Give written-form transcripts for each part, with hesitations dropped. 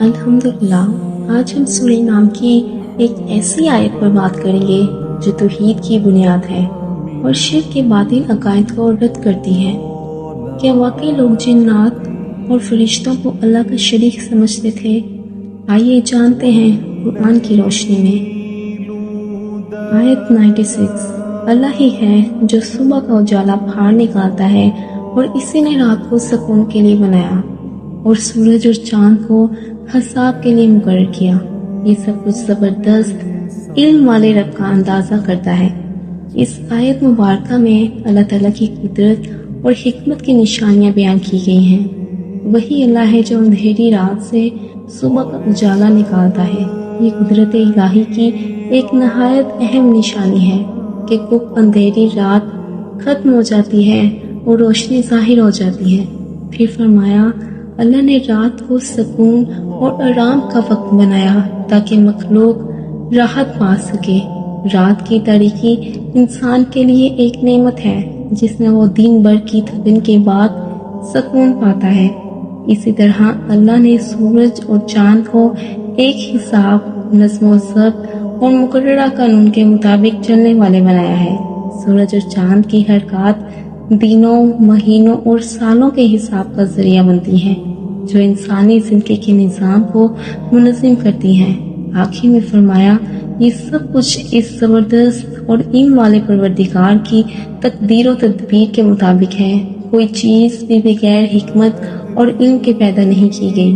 अल्हम्दुलिल्लाह। आज हम सूरह नाम की एक ऐसी आयत पर बात करेंगे जो तौहीद की बुनियाद है और शिर्क के बातिल अकायद को रद्द करती है। क्या वाकई लोग जिन्नात और फरिश्तों को अल्लाह का शरीक समझते थे? आइए जानते हैं कुरान की रोशनी में। आयत 96। अल्लाह ही है जो सुबह का उजाला फाड़ निकालता है और इसी ने रात को सुकून के लिए बनाया और सूरज और चांद को हिसाब के लिए मुकर्रर किया। ये सब कुछ जबरदस्त इल्म वाले रब का अंदाजा करता है। इस आयत मुबारका में अल्लाह ताला की कुदरत और हिकमत की निशानियां बयान की गई हैं। वही अल्लाह है जो अंधेरी रात से सुबह का उजाला निकालता है। ये कुदरत इलाही की एक नहायत अहम निशानी है कि कब अंधेरी रात खत्म हो जाती है और रोशनी जाहिर हो जाती है। फिर फरमाया, अल्लाह ने रात को सुकून और आराम का वक्त बनाया ताकि मखलूक राहत पा सके। रात की तारीकी इंसान के लिए एक नेमत है जिसमें वो दिन भर की थकन के बाद सुकून पाता है। इसी तरह अल्लाह ने सूरज और चांद को एक हिसाब, नज़्म व ज़ब्त और मुकर्ररा कानून के मुताबिक चलने वाले बनाया है। सूरज और चांद की हरकत दिनों, महीनों और सालों के हिसाब का जरिया बनती हैं जो इंसानी जिंदगी के निज़ाम को मुनज़्ज़म करती हैं। आखिर में फरमाया, ये सब कुछ इस जबरदस्त और इल्म वाले परवरदिगार की तकदीर और तदबीर के मुताबिक है। कोई चीज भी बगैर हिकमत और इल्म के पैदा नहीं की गई।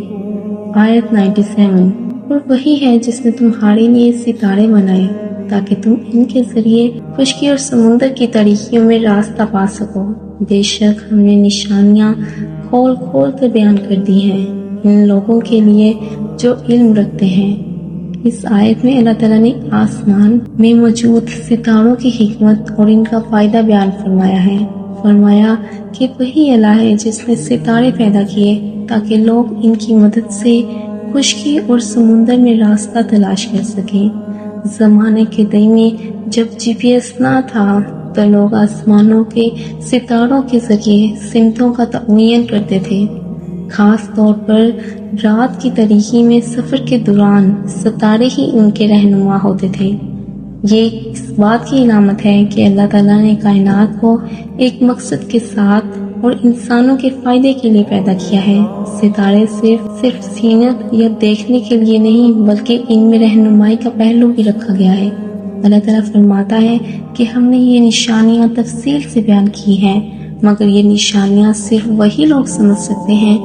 आयत 97। और वही है जिसने तुम्हारे लिए सितारे बनाए ताकि तुम इनके जरिए खुशकी और समुद्र की तारीकियों में रास्ता पा सको। बेशक हमने निशानियां खोल खोल कर बयान कर दी हैं इन लोगों के लिए जो इल्म रखते हैं। इस आयत में अल्लाह ताला ने आसमान में मौजूद सितारों की हिकमत और इनका फायदा बयान फरमाया है। फरमाया कि वही अल्लाह है जिसने सितारे पैदा किए ताकि लोग इनकी मदद से खुशकी और समुद्र में रास्ता तलाश कर सकें। जमाने के दई में जब जीपीएस ना था तो लोग आसमानों के सितारों के जरिए सिमतों का तयन करते थे। खास तौर पर रात की तारीकी में सफर के दौरान सितारे ही उनके रहनुमा होते थे। ये इस बात की इलामत है कि अल्लाह ताला ने कायनात को एक मकसद के साथ और इंसानों के फायदे के लिए पैदा किया है। सितारे सिर्फ सीनत या देखने के लिए नहीं बल्कि इनमें रहनुमाई का पहलू भी रखा गया है। अल्लाह ताला फरमाता है कि हमने ये निशानियां तफसील से बयान की हैं, मगर ये निशानियां सिर्फ वही लोग समझ सकते हैं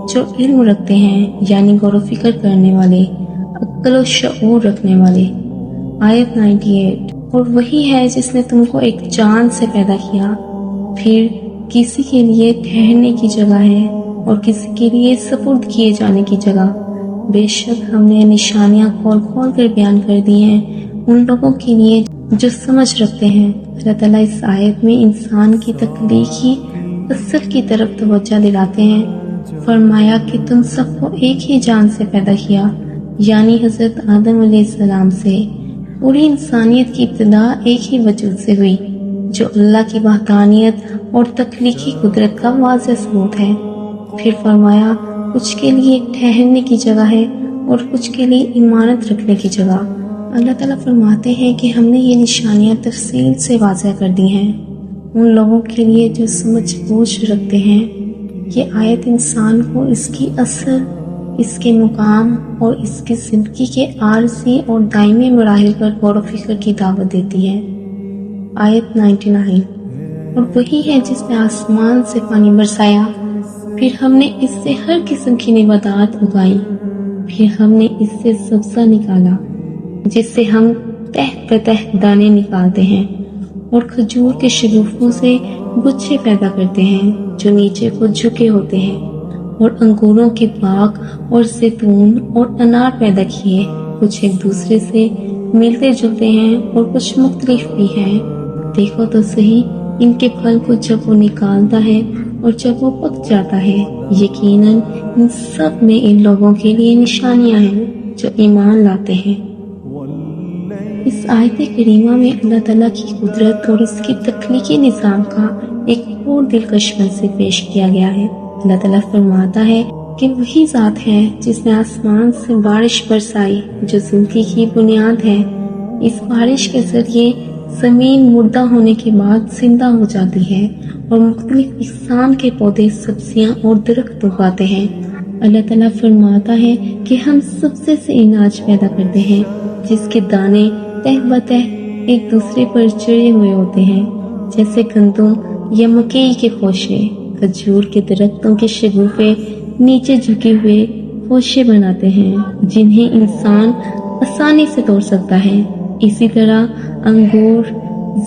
जो इल्म रखते हैं, यानी गौर फिक्र करने वाले, अक्ल और शऊर रखने वाले। आयत 98। और वही है जिसने तुमको एक जान से पैदा किया, फिर किसी के लिए ठहरने की जगह है और किसी के लिए सपुर्द किए जाने की जगह। बेशक हमने निशानियां खोल खोल कर बयान कर दी हैं उन लोगों के लिए जो समझ रखते हैं। अल्लाह ताला इस आयत में इंसान की तख्लीकी असल की तरफ तवज्जो दिलाते हैं। फरमाया कि तुम सबको एक ही जान से पैदा किया, यानी हजरत आदम अलैहिस्सलाम से। पूरी इंसानियत की इब्तिदा एक ही वजूद से हुई जो अल्लाह की वहदानियत और तख्लीकी कुदरत का वाज़ेह सबूत है। फिर फरमाया, कुछ के लिए ठहरने की जगह है और कुछ के लिए इमारत रखने की जगह। अल्लाह ताला फरमाते हैं कि हमने ये निशानियां तफसील से वाज़ेह कर दी हैं उन लोगों के लिए जो समझ बूझ रखते हैं। ये आयत इंसान को इसकी असल, इसके मुकाम और इसकी जिंदगी के आरज़ी और दायमी मराहिल पर गौर व फिक्र की दावत देती है। आयत 99। और वही है जिसने आसमान से पानी बरसाया, फिर हमने इससे हर किस्म की निबातात उगाई, फिर हमने इससे सब्ज़ा निकाला जिससे हम तह प्रतह दाने निकालते हैं, और खजूर के शगुफों से गुच्छे पैदा करते हैं जो नीचे को झुके होते हैं, और अंगूरों के बाग और जैतून और अनार पैदा किए। कुछ एक दूसरे से मिलते जुलते हैं और कुछ मुख्तलिफ भी हैं। देखो तो सही इनके फल को जब वो निकालता है और जब वो पक जाता है। यकीनन इन सब में इन लोगों के लिए निशानियां हैं जो ईमान लाते हैं। इस आयत करीमा में अल्लाह ताला की कुदरत और इसकी तख्लीकी निज़ाम का एक और दिलकश मंज़र पेश किया गया है। अल्लाह ताला फरमाता है کہ وہی ذات ہے جس نے آسمان سے بارش برسائی جو زندگی کی بنیاد ہے۔ اس بارش کے ذریعے زمین مردہ ہونے کے بعد زندہ ہو جاتی ہے اور مختلف اقسام کے پودے، سبزیاں اور درخت اگاتے ہیں۔ اللہ تعالیٰ فرماتا ہے کہ ہم سبزے سے اناج پیدا کرتے ہیں جس کے دانے تہ بتہ ایک دوسرے پر چڑھے ہوئے ہوتے ہیں، جیسے گندم یا مکئی کے خوشے۔ کھجور کے درختوں کے شگوفے نیچے جھکے ہوئے خوشے بناتے ہیں جنہیں انسان آسانی سے توڑ سکتا ہے۔ اسی طرح انگور،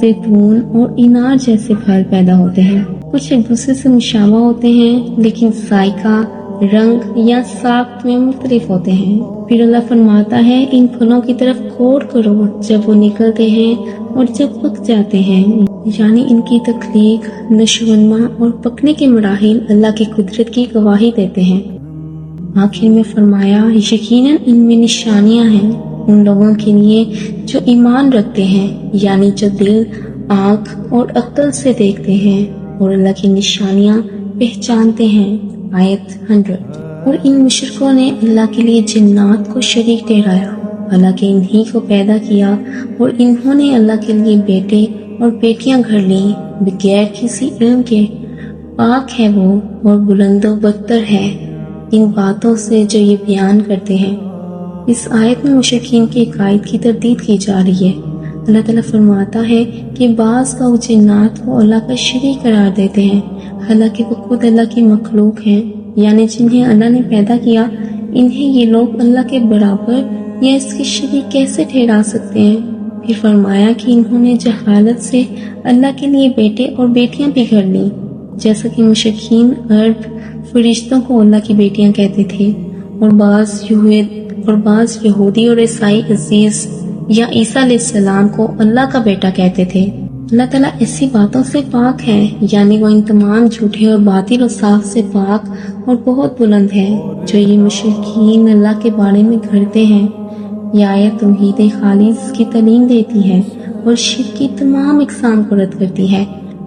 زیتون اور انار جیسے پھل پیدا ہوتے ہیں۔ کچھ ایک دوسرے سے مشابہ ہوتے ہیں لیکن ذائقہ، رنگ یا ساخت میں مختلف ہوتے ہیں۔ پھر اللہ فرماتا ہے ان پھلوں کی طرف غور کرو جب وہ نکلتے ہیں اور جب پک جاتے ہیں، یعنی ان کی تخلیق، نشو و نما اور پکنے کے مراحل اللہ کی قدرت کی گواہی دیتے ہیں۔ آخر میں فرمایا یقیناً ان میں نشانیاں ہیں ان لوگوں کے لیے جو ایمان رکھتے ہیں، یعنی جو دل، آنکھ اور عقل سے دیکھتے ہیں اور اللہ کی نشانیاں پہچانتے ہیں۔ آیت 100۔ اور ان مشرکوں نے اللہ کے لیے جنات کو شریک ٹھہرایا، حالانکہ انہی کو پیدا کیا، اور انہوں نے اللہ کے لیے بیٹے اور بیٹیاں گھڑ لیں بغیر کسی علم کے۔ پاک ہے وہ اور بلند و برتر ہے ان باتوں سے جو یہ بیان کرتے ہیں۔ اس آیت میں مشرکین کے عقائد کی تردید کی جا رہی ہے۔ اللہ تعالیٰ فرماتا ہے کہ بعض لوگ جنات کو اللہ کا شریک قرار دیتے ہیں، حالانکہ وہ خود اللہ کی مخلوق ہیں، یعنی جنہیں اللہ نے پیدا کیا، انہیں یہ لوگ اللہ کے برابر یا اس کے شریک کیسے ٹھہرا سکتے ہیں؟ پھر فرمایا کہ انہوں نے جہالت سے اللہ کے لیے بیٹے اور بیٹیاں بھی گھڑ لیں، جیسا کہ مشرکین عرب فرشتوں کو اللہ کی بیٹیاں کہتے تھے، اور بعض یہودی اور عیسائی عزیز یا عیسیٰ علیہ السلام کو اللہ کا بیٹا کہتے تھے۔ اللہ تعالیٰ ایسی باتوں سے پاک ہے، یعنی وہ ان تمام جھوٹے اور باطل و صاف سے پاک اور بہت بلند ہے جو یہ مشرکین اللہ کے بارے میں گھڑتے ہیں۔ یہ آیت توحید خالص کی تعلیم دیتی ہے اور شرک کی تمام اقسام کو رد کرتی ہے،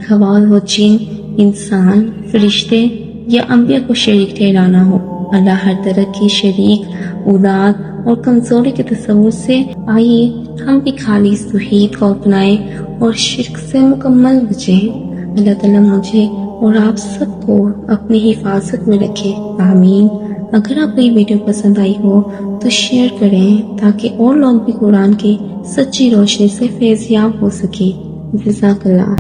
خواہ وہ جن، انسان، فرشتے یا انبیاء کو شریک ٹھہرانا ہو۔ اللہ ہر طرح کی شریک، اولاد اور کمزوری کے تصور سے آئیے ہم بھی خالص توحید کو اپنائیں اور شرک سے مکمل بچیں۔ اللہ تعالیٰ مجھے اور آپ سب کو اپنی حفاظت میں رکھے، آمین۔ اگر آپ کو یہ ویڈیو پسند آئی ہو تو شیئر کریں تاکہ اور لوگ بھی قرآن کی سچی روشنی سے فیض یاب ہو سکیں۔ جزاک اللہ۔